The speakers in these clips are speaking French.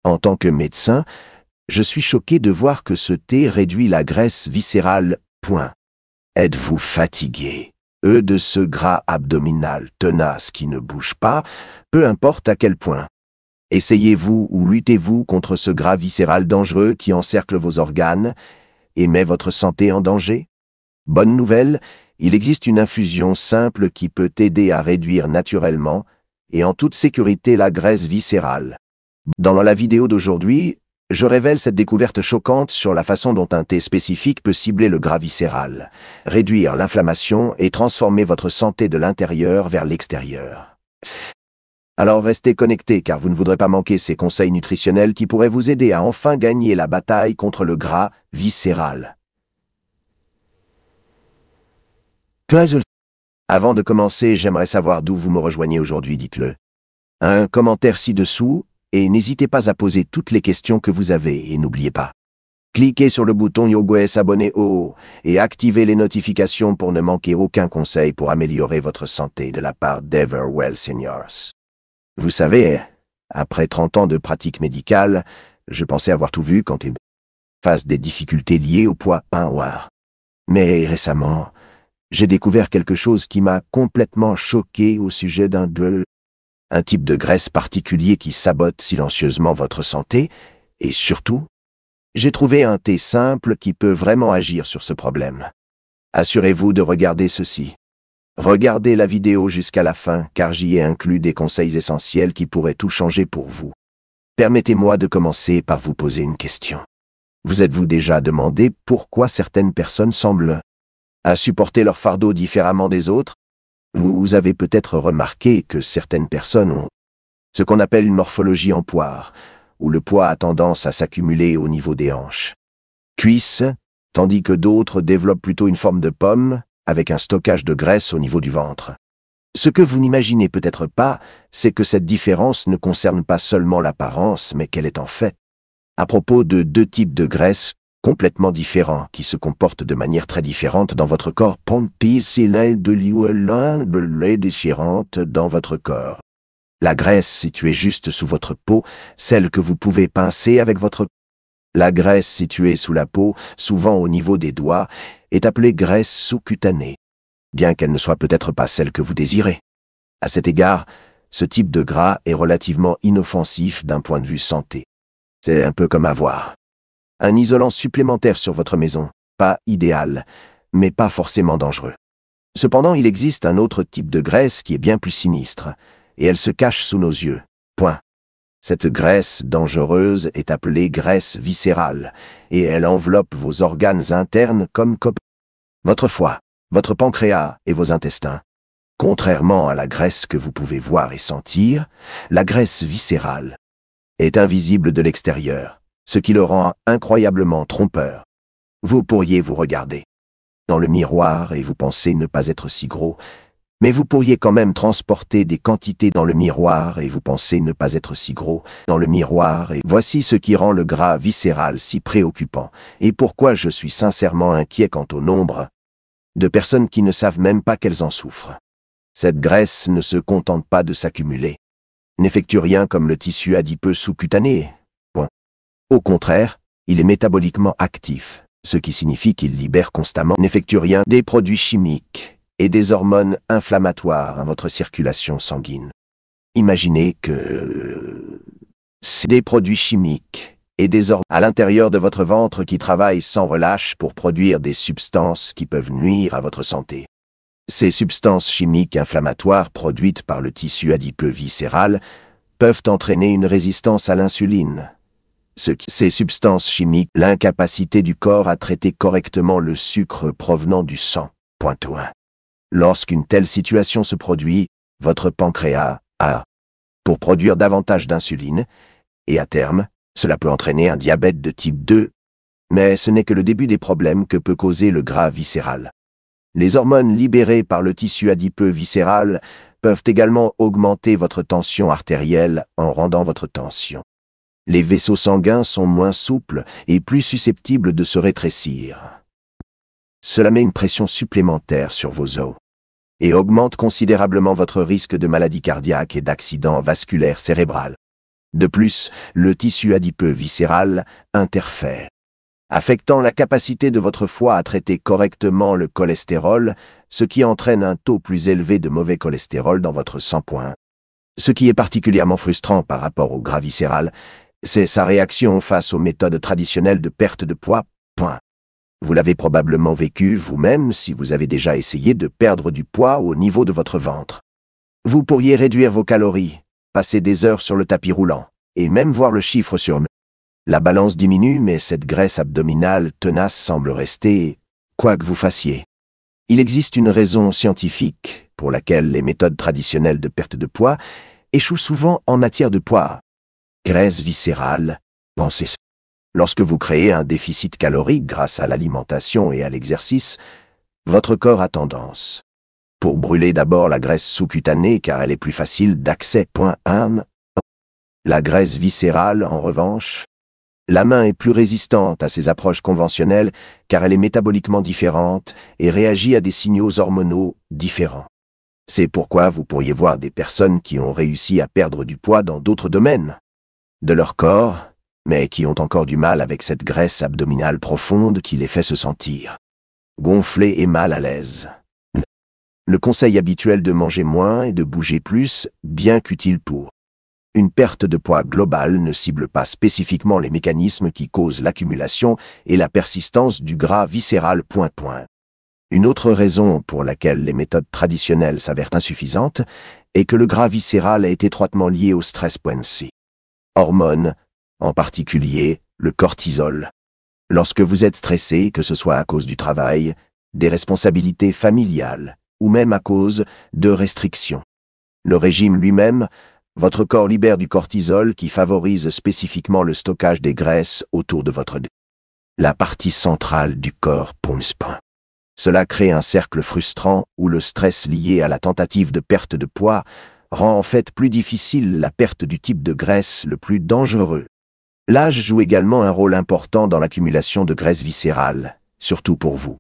En tant que médecin, je suis choqué de voir que ce thé réduit la graisse viscérale. Point. Êtes-vous fatigué? De ce gras abdominal tenace qui ne bouge pas, peu importe à quel point. Essayez-vous ou luttez-vous contre ce gras viscéral dangereux qui encercle vos organes et met votre santé en danger? Bonne nouvelle, il existe une infusion simple qui peut aider à réduire naturellement et en toute sécurité la graisse viscérale. Dans la vidéo d'aujourd'hui, je révèle cette découverte choquante sur la façon dont un thé spécifique peut cibler le gras viscéral, réduire l'inflammation et transformer votre santé de l'intérieur vers l'extérieur. Alors restez connectés car vous ne voudrez pas manquer ces conseils nutritionnels qui pourraient vous aider à enfin gagner la bataille contre le gras viscéral. Avant de commencer, j'aimerais savoir d'où vous me rejoignez aujourd'hui, dites-le. Un commentaire ci-dessous, et n'hésitez pas à poser toutes les questions que vous avez, et n'oubliez pas. Cliquez sur le bouton Yogues s'abonner et activez les notifications pour ne manquer aucun conseil pour améliorer votre santé de la part d'Everwell Seniors. Vous savez, après 30 ans de pratique médicale, je pensais avoir tout vu quand il face des difficultés liées au poids. Mais récemment, j'ai découvert quelque chose qui m'a complètement choqué au sujet un type de graisse particulier qui sabote silencieusement votre santé, et surtout, j'ai trouvé un thé simple qui peut vraiment agir sur ce problème. Assurez-vous de regarder ceci. Regardez la vidéo jusqu'à la fin, car j'y ai inclus des conseils essentiels qui pourraient tout changer pour vous. Permettez-moi de commencer par vous poser une question. Vous êtes-vous déjà demandé pourquoi certaines personnes semblent à supporter leur fardeau différemment des autres? Vous avez peut-être remarqué que certaines personnes ont ce qu'on appelle une morphologie en poire, où le poids a tendance à s'accumuler au niveau des hanches, cuisses, tandis que d'autres développent plutôt une forme de pomme, avec un stockage de graisse au niveau du ventre. Ce que vous n'imaginez peut-être pas, c'est que cette différence ne concerne pas seulement l'apparence, mais qu'elle est en fait à propos de deux types de graisse complètement différents, qui se comportent de manière très différente dans votre corps. Différente dans votre corps. La graisse située juste sous votre peau, celle que vous pouvez pincer avec votre... La graisse située sous la peau, souvent au niveau des doigts, est appelée graisse sous-cutanée, bien qu'elle ne soit peut-être pas celle que vous désirez. À cet égard, ce type de gras est relativement inoffensif d'un point de vue santé. C'est un peu comme avoir un isolant supplémentaire sur votre maison, pas idéal, mais pas forcément dangereux. Cependant, il existe un autre type de graisse qui est bien plus sinistre, et elle se cache sous nos yeux. Point. Cette graisse dangereuse est appelée graisse viscérale, et elle enveloppe vos organes internes comme votre foie, votre pancréas et vos intestins. Contrairement à la graisse que vous pouvez voir et sentir, la graisse viscérale est invisible de l'extérieur, ce qui le rend incroyablement trompeur. Vous pourriez vous regarder dans le miroir et vous pensez ne pas être si gros, mais vous pourriez quand même transporter des quantités dans le miroir et vous pensez ne pas être si gros dans le miroir, et voici ce qui rend le gras viscéral si préoccupant et pourquoi je suis sincèrement inquiet quant au nombre de personnes qui ne savent même pas qu'elles en souffrent. Cette graisse ne se contente pas de s'accumuler, n'effectue rien comme le tissu adipeux sous-cutané. Au contraire, il est métaboliquement actif, ce qui signifie qu'il libère constamment, n'effectue rien, des produits chimiques et des hormones inflammatoires à votre circulation sanguine. Imaginez que c'est des produits chimiques et des hormones à l'intérieur de votre ventre qui travaillent sans relâche pour produire des substances qui peuvent nuire à votre santé. Ces substances chimiques inflammatoires produites par le tissu adipeux viscéral peuvent entraîner une résistance à l'insuline. Ces substances chimiques, l'incapacité du corps à traiter correctement le sucre provenant du sang. Lorsqu'une telle situation se produit, votre pancréas a pour produire davantage d'insuline, et à terme, cela peut entraîner un diabète de type 2. Mais ce n'est que le début des problèmes que peut causer le gras viscéral. Les hormones libérées par le tissu adipeux viscéral peuvent également augmenter votre tension artérielle en rendant votre tension. Les vaisseaux sanguins sont moins souples et plus susceptibles de se rétrécir. Cela met une pression supplémentaire sur vos os et augmente considérablement votre risque de maladie cardiaque et d'accident vasculaire cérébral. De plus, le tissu adipeux viscéral interfère, affectant la capacité de votre foie à traiter correctement le cholestérol, ce qui entraîne un taux plus élevé de mauvais cholestérol dans votre sang. Ce qui est particulièrement frustrant par rapport au gras viscéral, c'est sa réaction face aux méthodes traditionnelles de perte de poids. Vous l'avez probablement vécu vous-même si vous avez déjà essayé de perdre du poids au niveau de votre ventre. Vous pourriez réduire vos calories, passer des heures sur le tapis roulant, et même voir le chiffre sur la balance diminue, mais cette graisse abdominale tenace semble rester, quoi que vous fassiez. Il existe une raison scientifique pour laquelle les méthodes traditionnelles de perte de poids échouent souvent en matière de poids. Graisse viscérale, pensez. Lorsque vous créez un déficit calorique grâce à l'alimentation et à l'exercice, votre corps a tendance pour brûler d'abord la graisse sous-cutanée car elle est plus facile d'accès. La graisse viscérale, en revanche, la main est plus résistante à ces approches conventionnelles car elle est métaboliquement différente et réagit à des signaux hormonaux différents. C'est pourquoi vous pourriez voir des personnes qui ont réussi à perdre du poids dans d'autres domaines de leur corps, mais qui ont encore du mal avec cette graisse abdominale profonde qui les fait se sentir gonflés et mal à l'aise. Le conseil habituel de manger moins et de bouger plus, bien qu'utile pour une perte de poids globale, ne cible pas spécifiquement les mécanismes qui causent l'accumulation et la persistance du gras viscéral. Une autre raison pour laquelle les méthodes traditionnelles s'avèrent insuffisantes est que le gras viscéral est étroitement lié au stress. Hormones, en particulier le cortisol. Lorsque vous êtes stressé, que ce soit à cause du travail, des responsabilités familiales, ou même à cause de restrictions, le régime lui-même, votre corps libère du cortisol qui favorise spécifiquement le stockage des graisses autour de la partie centrale du corps. Cela crée un cercle frustrant où le stress lié à la tentative de perte de poids rend en fait plus difficile la perte du type de graisse le plus dangereux. L'âge joue également un rôle important dans l'accumulation de graisse viscérale, surtout pour vous.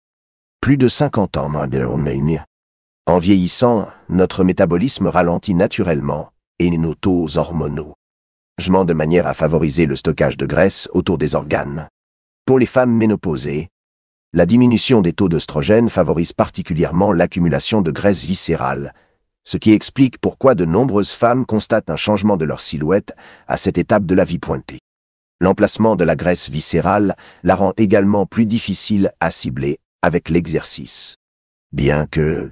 Plus de 50 ans, en vieillissant, notre métabolisme ralentit naturellement et nos taux hormonaux de manière à favoriser le stockage de graisse autour des organes. Pour les femmes ménopausées, la diminution des taux d'œstrogène favorise particulièrement l'accumulation de graisse viscérale, ce qui explique pourquoi de nombreuses femmes constatent un changement de leur silhouette à cette étape de la vie. L'emplacement de la graisse viscérale la rend également plus difficile à cibler avec l'exercice. Bien que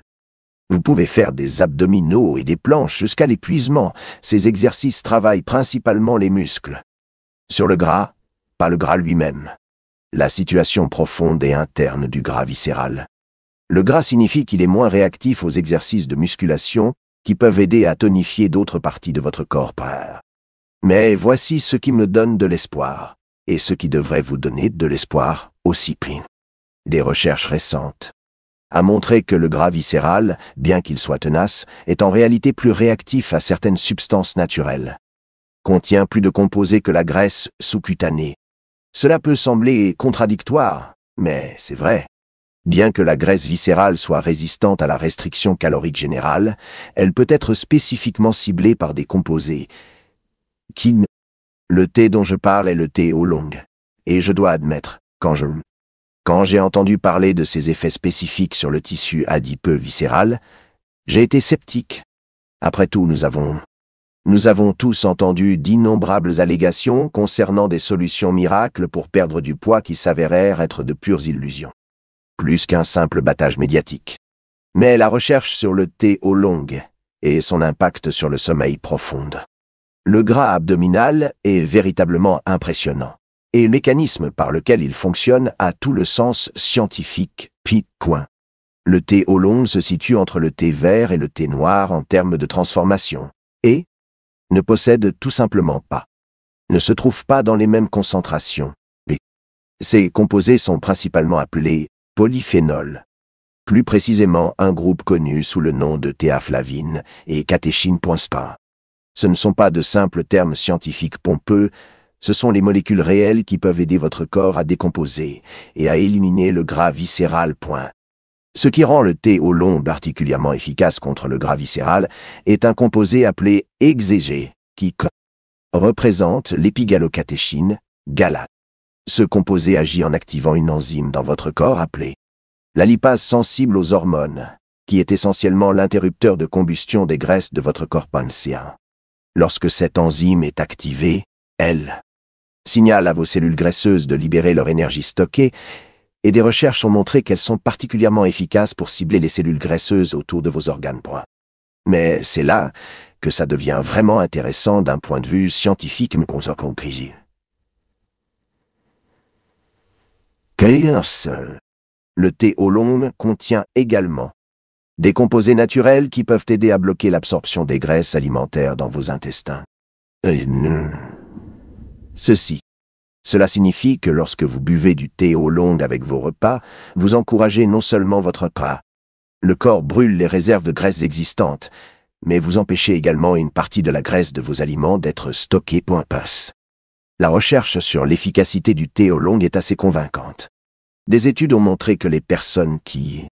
vous pouvez faire des abdominaux et des planches jusqu'à l'épuisement, ces exercices travaillent principalement les muscles. Sur le gras, pas le gras lui-même. La situation profonde et interne du gras viscéral. Le gras signifie qu'il est moins réactif aux exercices de musculation qui peuvent aider à tonifier d'autres parties de votre corps. Mais voici ce qui me donne de l'espoir, et ce qui devrait vous donner de l'espoir aussi. Des recherches récentes a montré que le gras viscéral, bien qu'il soit tenace, est en réalité plus réactif à certaines substances naturelles. Contient plus de composés que la graisse sous-cutanée. Cela peut sembler contradictoire, mais c'est vrai. Bien que la graisse viscérale soit résistante à la restriction calorique générale, elle peut être spécifiquement ciblée par des composés Le thé dont je parle est le thé oolong. Et je dois admettre, quand j'ai entendu parler de ses effets spécifiques sur le tissu adipeux viscéral, j'ai été sceptique. Après tout, nous avons tous entendu d'innombrables allégations concernant des solutions miracles pour perdre du poids qui s'avérèrent être de pures illusions. Plus qu'un simple battage médiatique. Mais la recherche sur le thé oolong et son impact sur le sommeil profond. Le gras abdominal est véritablement impressionnant. Et le mécanisme par lequel il fonctionne a tout le sens scientifique. Le thé oolong se situe entre le thé vert et le thé noir en termes de transformation, et ne possède tout simplement pas, ne se trouve pas dans les mêmes concentrations. Ces composés sont principalement appelés polyphénols, plus précisément un groupe connu sous le nom de théaflavine et catéchine. Ce ne sont pas de simples termes scientifiques pompeux, ce sont les molécules réelles qui peuvent aider votre corps à décomposer et à éliminer le gras viscéral. Ce qui rend le thé oolong particulièrement efficace contre le gras viscéral est un composé appelé exégé, qui représente l'épigalocatéchine, GALA. Ce composé agit en activant une enzyme dans votre corps appelée la lipase sensible aux hormones, qui est essentiellement l'interrupteur de combustion des graisses de votre corps pancéen. Lorsque cette enzyme est activée, elle signale à vos cellules graisseuses de libérer leur énergie stockée, et des recherches ont montré qu'elles sont particulièrement efficaces pour cibler les cellules graisseuses autour de vos organes. Mais c'est là que ça devient vraiment intéressant d'un point de vue scientifique, mais qu'on soit compris. Le thé oolong contient également des composés naturels qui peuvent aider à bloquer l'absorption des graisses alimentaires dans vos intestins. Cela signifie que lorsque vous buvez du thé oolong avec vos repas, vous encouragez non seulement votre corps. Le corps brûle les réserves de graisses existantes, mais vous empêchez également une partie de la graisse de vos aliments d'être stockée. La recherche sur l'efficacité du thé oolong est assez convaincante. Des études ont montré que les personnes qui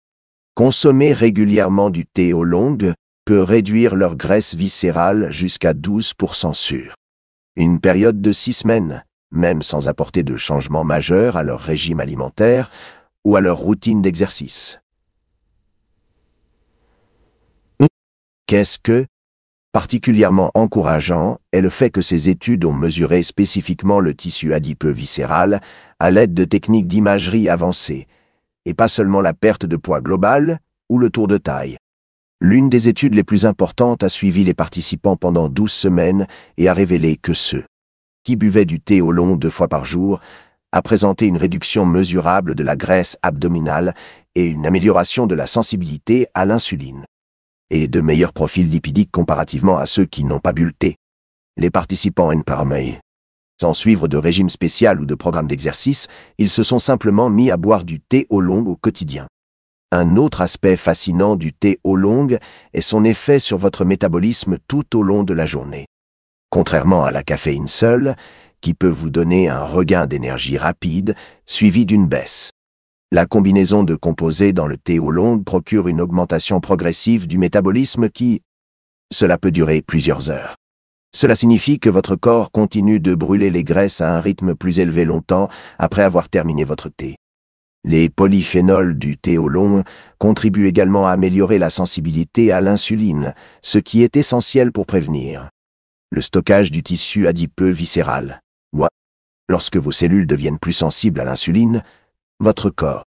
consommaient régulièrement du thé oolong peuvent réduire leur graisse viscérale jusqu'à 12% sur une période de 6 semaines, même sans apporter de changement majeur à leur régime alimentaire ou à leur routine d'exercice. Qu'est-ce que, particulièrement encourageant, est le fait que ces études ont mesuré spécifiquement le tissu adipeux viscéral à l'aide de techniques d'imagerie avancées, et pas seulement la perte de poids globale ou le tour de taille. L'une des études les plus importantes a suivi les participants pendant 12 semaines et a révélé que ceux qui buvaient du thé oolong 2 fois par jour a présenté une réduction mesurable de la graisse abdominale et une amélioration de la sensibilité à l'insuline, et de meilleurs profils lipidiques comparativement à ceux qui n'ont pas bu le thé. Les participants NPARMEI, sans suivre de régime spécial ou de programme d'exercice, ils se sont simplement mis à boire du thé oolong au quotidien. Un autre aspect fascinant du thé oolong est son effet sur votre métabolisme tout au long de la journée. Contrairement à la caféine seule, qui peut vous donner un regain d'énergie rapide, suivi d'une baisse. La combinaison de composés dans le thé oolong procure une augmentation progressive du métabolisme cela peut durer plusieurs heures. Cela signifie que votre corps continue de brûler les graisses à un rythme plus élevé longtemps après avoir terminé votre thé. Les polyphénols du thé oolong contribuent également à améliorer la sensibilité à l'insuline, ce qui est essentiel pour prévenir le stockage du tissu adipeux viscéral. Lorsque vos cellules deviennent plus sensibles à l'insuline, votre corps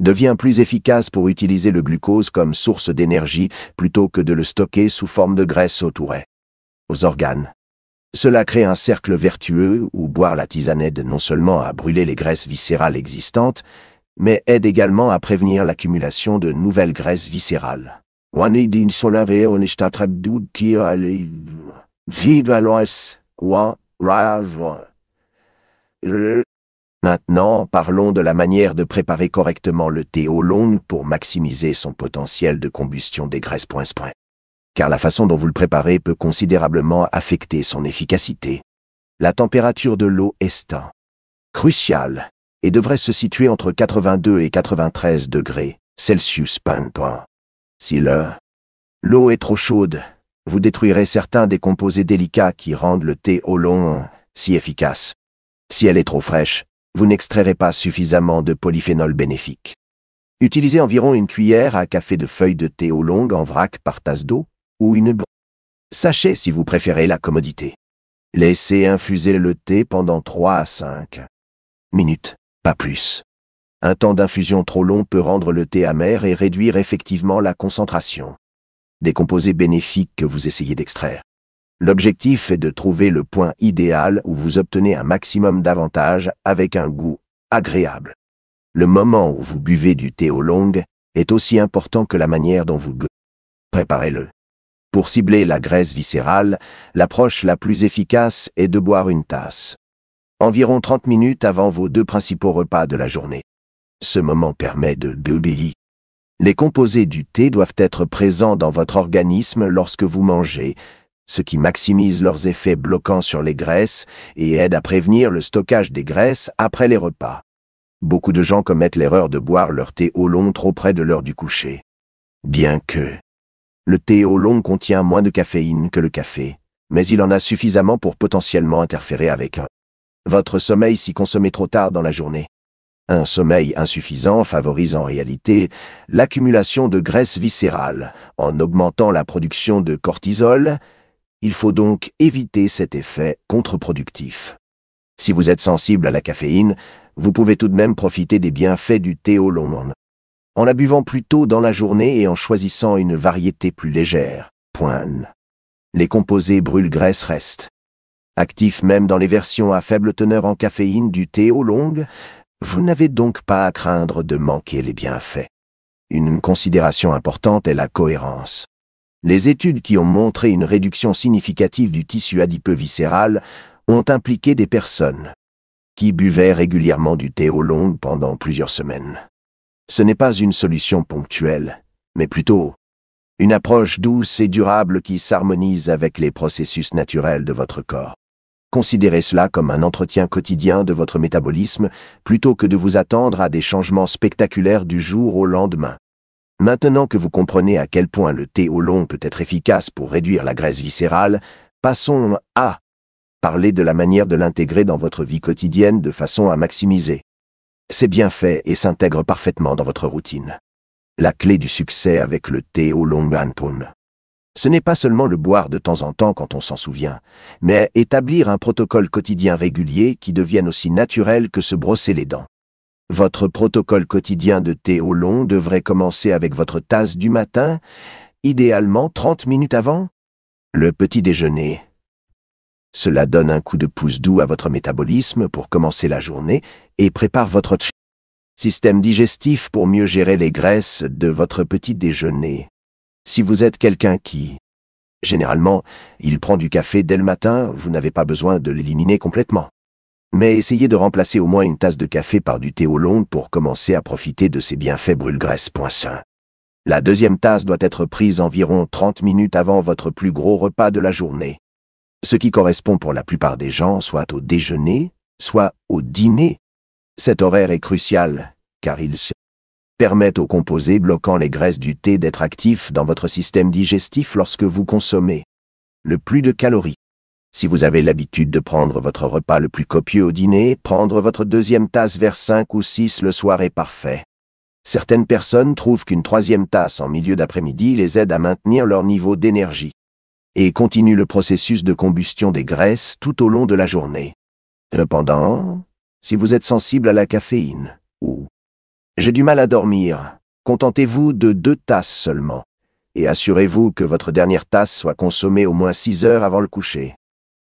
devient plus efficace pour utiliser le glucose comme source d'énergie plutôt que de le stocker sous forme de graisse autour aux organes. Cela crée un cercle vertueux où boire la tisane aide non seulement à brûler les graisses viscérales existantes, mais aide également à prévenir l'accumulation de nouvelles graisses viscérales. Maintenant, parlons de la manière de préparer correctement le thé oolong pour maximiser son potentiel de combustion des graisses. Car la façon dont vous le préparez peut considérablement affecter son efficacité. La température de l'eau est cruciale et devrait se situer entre 82 et 93 degrés Celsius. Si l'eau est trop chaude, vous détruirez certains des composés délicats qui rendent le thé oolong si efficace. Si elle est trop fraîche, vous n'extrairez pas suffisamment de polyphénols bénéfiques. Utilisez environ une cuillère à café de feuilles de thé oolong en vrac par tasse d'eau, ou une sachet si vous préférez la commodité. Laissez infuser le thé pendant 3 à 5 minutes, pas plus. Un temps d'infusion trop long peut rendre le thé amer et réduire effectivement la concentration des composés bénéfiques que vous essayez d'extraire. L'objectif est de trouver le point idéal où vous obtenez un maximum d'avantages avec un goût agréable. Le moment où vous buvez du thé oolong est aussi important que la manière dont vous préparez-le. Pour cibler la graisse viscérale, l'approche la plus efficace est de boire une tasse environ 30 minutes avant vos 2 principaux repas de la journée. Ce moment permet de bébéir. Les composés du thé doivent être présents dans votre organisme lorsque vous mangez, ce qui maximise leurs effets bloquants sur les graisses et aide à prévenir le stockage des graisses après les repas. Beaucoup de gens commettent l'erreur de boire leur thé oolong trop près de l'heure du coucher. Bien que le thé oolong contient moins de caféine que le café, mais il en a suffisamment pour potentiellement interférer avec votre sommeil si consommé trop tard dans la journée. Un sommeil insuffisant favorise en réalité l'accumulation de graisse viscérale en augmentant la production de cortisol. Il faut donc éviter cet effet contre-productif. Si vous êtes sensible à la caféine, vous pouvez tout de même profiter des bienfaits du thé oolong en la buvant plus tôt dans la journée et en choisissant une variété plus légère. Les composés brûle-graisse restent actifs même dans les versions à faible teneur en caféine du thé oolong. Vous n'avez donc pas à craindre de manquer les bienfaits. Une considération importante est la cohérence. Les études qui ont montré une réduction significative du tissu adipeux viscéral ont impliqué des personnes qui buvaient régulièrement du thé oolong pendant plusieurs semaines. Ce n'est pas une solution ponctuelle, mais plutôt une approche douce et durable qui s'harmonise avec les processus naturels de votre corps. Considérez cela comme un entretien quotidien de votre métabolisme plutôt que de vous attendre à des changements spectaculaires du jour au lendemain. Maintenant que vous comprenez à quel point le thé oolong peut être efficace pour réduire la graisse viscérale, passons à parler de la manière de l'intégrer dans votre vie quotidienne de façon à maximiser ses bienfaits et s'intègre parfaitement dans votre routine. La clé du succès avec le thé oolong anpun. Ce n'est pas seulement le boire de temps en temps quand on s'en souvient, mais établir un protocole quotidien régulier qui devienne aussi naturel que se brosser les dents. Votre protocole quotidien de thé oolong devrait commencer avec votre tasse du matin, idéalement 30 minutes avant le petit déjeuner. Cela donne un coup de pouce doux à votre métabolisme pour commencer la journée et prépare votre système digestif pour mieux gérer les graisses de votre petit déjeuner. Si vous êtes quelqu'un qui, généralement, il prend du café dès le matin, vous n'avez pas besoin de l'éliminer complètement. Mais essayez de remplacer au moins une tasse de café par du thé oolong pour commencer à profiter de ses bienfaits brûle-graisse. La deuxième tasse doit être prise environ 30 minutes avant votre plus gros repas de la journée, ce qui correspond pour la plupart des gens soit au déjeuner, soit au dîner. Cet horaire est crucial, car il permet aux composés bloquant les graisses du thé d'être actifs dans votre système digestif lorsque vous consommez le plus de calories. Si vous avez l'habitude de prendre votre repas le plus copieux au dîner, prendre votre deuxième tasse vers 5 ou 6 le soir est parfait. Certaines personnes trouvent qu'une troisième tasse en milieu d'après-midi les aide à maintenir leur niveau d'énergie et continue le processus de combustion des graisses tout au long de la journée. Cependant, si vous êtes sensible à la caféine ou j'ai du mal à dormir, contentez-vous de 2 tasses seulement et assurez-vous que votre dernière tasse soit consommée au moins 6 heures avant le coucher.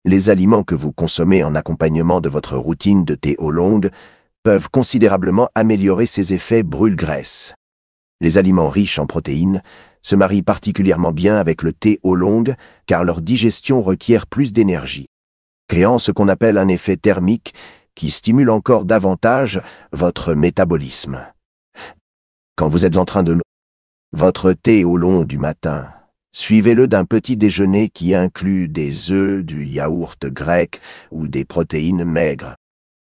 Les aliments que vous consommez en accompagnement de votre routine de thé oolong peuvent considérablement améliorer ces effets brûle-graisse. Les aliments riches en protéines se marient particulièrement bien avec le thé oolong car leur digestion requiert plus d'énergie, créant ce qu'on appelle un effet thermique qui stimule encore davantage votre métabolisme. Quand vous êtes en train de votre thé oolong du matin, suivez-le d'un petit déjeuner qui inclut des œufs, du yaourt grec ou des protéines maigres.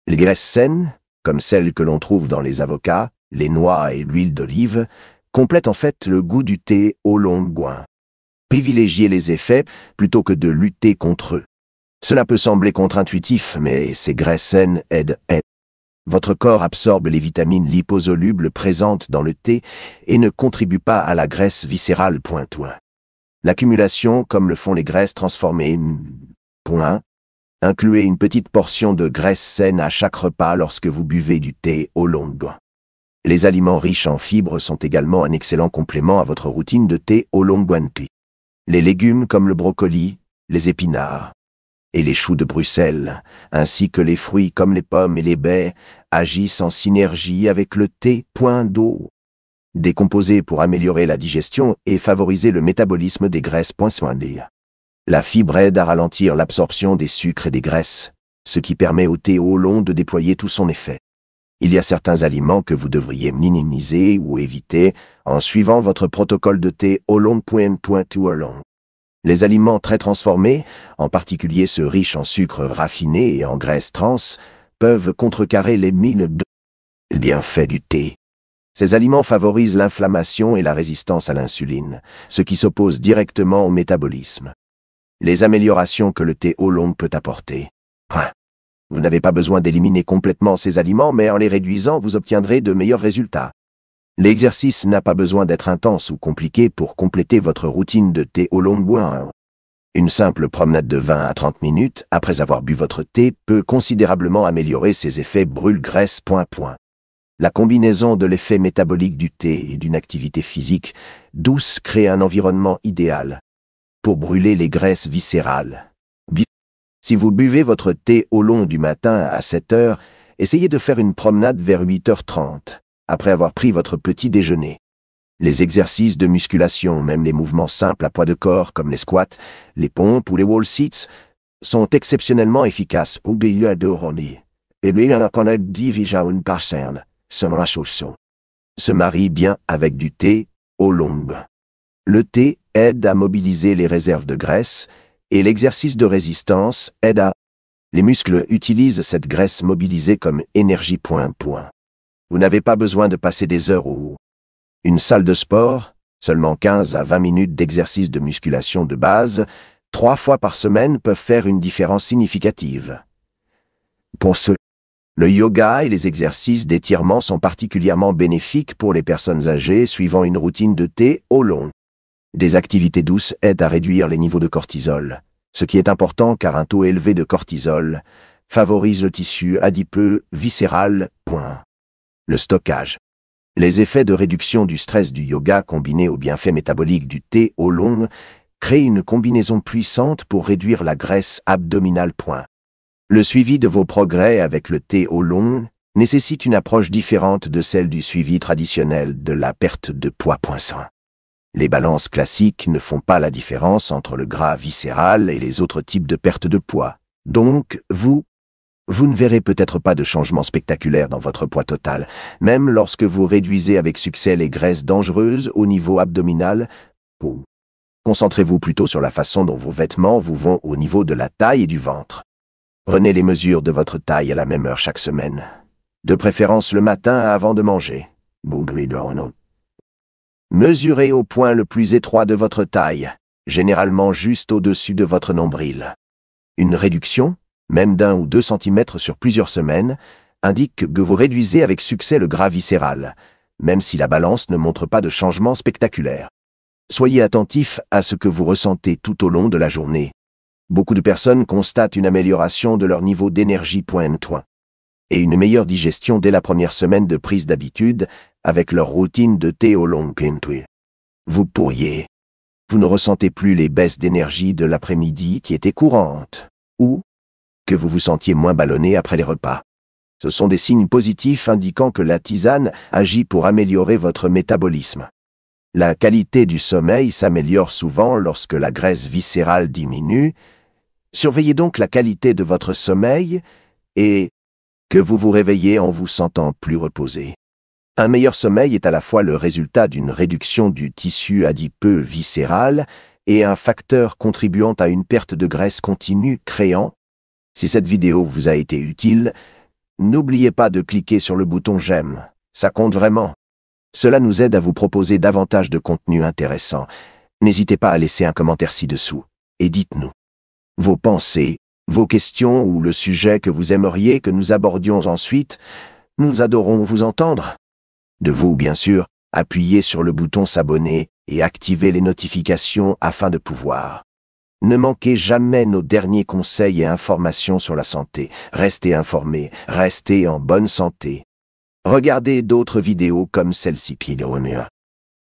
Les graisses saines, comme celles que l'on trouve dans les avocats, les noix et l'huile d'olive, complètent en fait le goût du thé oolong. Privilégiez les effets plutôt que de lutter contre eux. Cela peut sembler contre-intuitif, mais ces graisses saines aident. Votre corps absorbe les vitamines liposolubles présentes dans le thé et ne contribue pas à la graisse viscérale. L'accumulation, comme le font les graisses transformées. Incluez une petite portion de graisse saine à chaque repas lorsque vous buvez du thé oolong. Les aliments riches en fibres sont également un excellent complément à votre routine de thé oolong. Les légumes comme le brocoli, les épinards et les choux de Bruxelles, ainsi que les fruits comme les pommes et les baies, agissent en synergie avec le thé. D'eau, décomposé pour améliorer la digestion et favoriser le métabolisme des graisses. La fibre aide à ralentir l'absorption des sucres et des graisses, ce qui permet au thé oolong de déployer tout son effet. Il y a certains aliments que vous devriez minimiser ou éviter en suivant votre protocole de thé oolong. Les aliments très transformés, en particulier ceux riches en sucre raffiné et en graisses trans, peuvent contrecarrer les bienfaits du thé. Ces aliments favorisent l'inflammation et la résistance à l'insuline, ce qui s'oppose directement au métabolisme. Les améliorations que le thé oolong peut apporter. Vous n'avez pas besoin d'éliminer complètement ces aliments, mais en les réduisant, vous obtiendrez de meilleurs résultats. L'exercice n'a pas besoin d'être intense ou compliqué pour compléter votre routine de thé oolong. Une simple promenade de 20 à 30 minutes après avoir bu votre thé peut considérablement améliorer ses effets brûle-graisse. La combinaison de l'effet métabolique du thé et d'une activité physique douce crée un environnement idéal pour brûler les graisses viscérales. Si vous buvez votre thé oolong du matin à 7 heures, essayez de faire une promenade vers 8h30, après avoir pris votre petit déjeuner. Les exercices de musculation, même les mouvements simples à poids de corps comme les squats, les pompes ou les wall sits, sont exceptionnellement efficaces. Se marie bien avec du thé oolong. Le thé aide à mobiliser les réserves de graisse et l'exercice de résistance aide à... Les muscles utilisent cette graisse mobilisée comme énergie. Vous n'avez pas besoin de passer des heures ou une salle de sport, seulement 15 à 20 minutes d'exercice de musculation de base, 3 fois par semaine peuvent faire une différence significative. Pour ce, le yoga et les exercices d'étirement sont particulièrement bénéfiques pour les personnes âgées suivant une routine de thé oolong. Des activités douces aident à réduire les niveaux de cortisol, ce qui est important car un taux élevé de cortisol favorise le tissu adipeux viscéral. Le stockage. Les effets de réduction du stress du yoga combinés aux bienfaits métaboliques du thé oolong créent une combinaison puissante pour réduire la graisse abdominale. Le suivi de vos progrès avec le thé oolong nécessite une approche différente de celle du suivi traditionnel de la perte de poids. Les balances classiques ne font pas la différence entre le gras viscéral et les autres types de perte de poids. Donc, vous ne verrez peut-être pas de changement spectaculaire dans votre poids total, même lorsque vous réduisez avec succès les graisses dangereuses au niveau abdominal. Concentrez-vous plutôt sur la façon dont vos vêtements vous vont au niveau de la taille et du ventre. Prenez les mesures de votre taille à la même heure chaque semaine, de préférence le matin avant de manger. Mesurez au point le plus étroit de votre taille, généralement juste au-dessus de votre nombril. Une réduction, même d'1 ou 2 cm sur plusieurs semaines, indique que vous réduisez avec succès le gras viscéral, même si la balance ne montre pas de changement spectaculaire. Soyez attentif à ce que vous ressentez tout au long de la journée. Beaucoup de personnes constatent une amélioration de leur niveau d'énergie. Et une meilleure digestion dès la première semaine de prise d'habitude avec leur routine de thé oolong. Vous ne ressentez plus les baisses d'énergie de l'après-midi qui étaient courantes, ou que vous vous sentiez moins ballonné après les repas. Ce sont des signes positifs indiquant que la tisane agit pour améliorer votre métabolisme. La qualité du sommeil s'améliore souvent lorsque la graisse viscérale diminue. Surveillez donc la qualité de votre sommeil et que vous vous réveillez en vous sentant plus reposé. Un meilleur sommeil est à la fois le résultat d'une réduction du tissu adipeux viscéral et un facteur contribuant à une perte de graisse continue créant. Si cette vidéo vous a été utile, n'oubliez pas de cliquer sur le bouton j'aime, ça compte vraiment. Cela nous aide à vous proposer davantage de contenu intéressant. N'hésitez pas à laisser un commentaire ci-dessous et dites-nous vos pensées, vos questions ou le sujet que vous aimeriez que nous abordions ensuite. Nous adorons vous entendre. De vous, bien sûr, appuyez sur le bouton s'abonner et activez les notifications afin de pouvoir. Ne manquez jamais nos derniers conseils et informations sur la santé. Restez informés, restez en bonne santé. Regardez d'autres vidéos comme celle-ci.